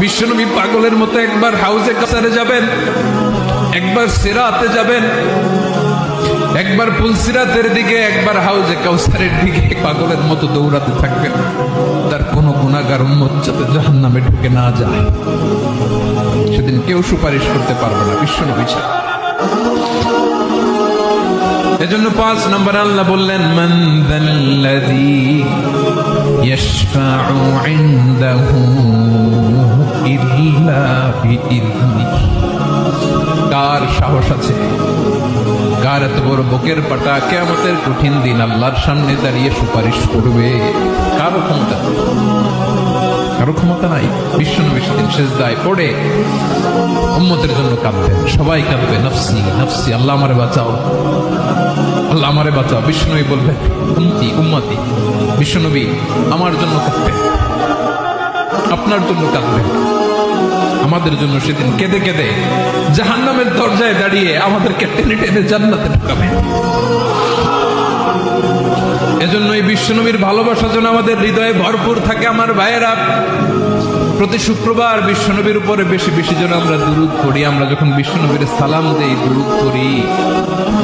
বিশ্বনবী পাগলের মতো একবার হাউজে কাসারে যাবেন, একবার সিরাতে যাবেন, একবার পুলসিরাতের দিকে, একবার হাউজে কাউসারের দিকে পাগলের মতো দৌড়াতে থাকবেন। তার কোন গুনাহগার উম্মত যাতে জাহান্নামে ঢুকে না যায়, সেদিন কেউ সুপারিশ করতে পারবে না বিশ্বনবী ছাড়া। এজন্য 5 নম্বর আল্লাহ বললেন, মান যাল্লাযী ইয়াশফাউ ইনদাহু ইল্লা বিইযনিহি। কার সাহস আছে, কার এত বড় বুকের পাটা কিয়ামতের কঠিন দিন আল্লাহর সামনে দাঁড়িয়ে সুপারিশ করবে? কারো ক্ষমতা, কারো ক্ষমতা নাই। বিশ্বনবী সেদিন সিজদায় পড়ে উম্মতের জন্য কাঁদবেন, সবাই কাঁদবে, নফসি নফসি, আল্লাহ আমারে বাঁচাও, আল্লাহ আমারে বাঁচাও। বিশ্বনবী বলবেন, উম্মতি উম্মতি। বিশ্বনবী আমার জন্য কাঁদবেন, আপনার জন্য কাঁদবেন, আমাদের জন্য সেদিন কেঁদে কেঁদে জাহান্নামের দরজায় দাঁড়িয়ে আমাদেরকে টেনে টেনে জান্নাতে ঢুকাবেন। এজন্য এই বিশ্বনবীর ভালোবাসা যেন আমাদের হৃদয়ে ভরপুর থাকে। আমার ভাইয়েরা, প্রতি শুক্রবার বিশ্বনবীর উপরে বেশি বেশি যেন আমরা দুরূদ পড়ি। আমরা যখন বিশ্বনবীর সালাম দেই, দুরূদ পড়ি,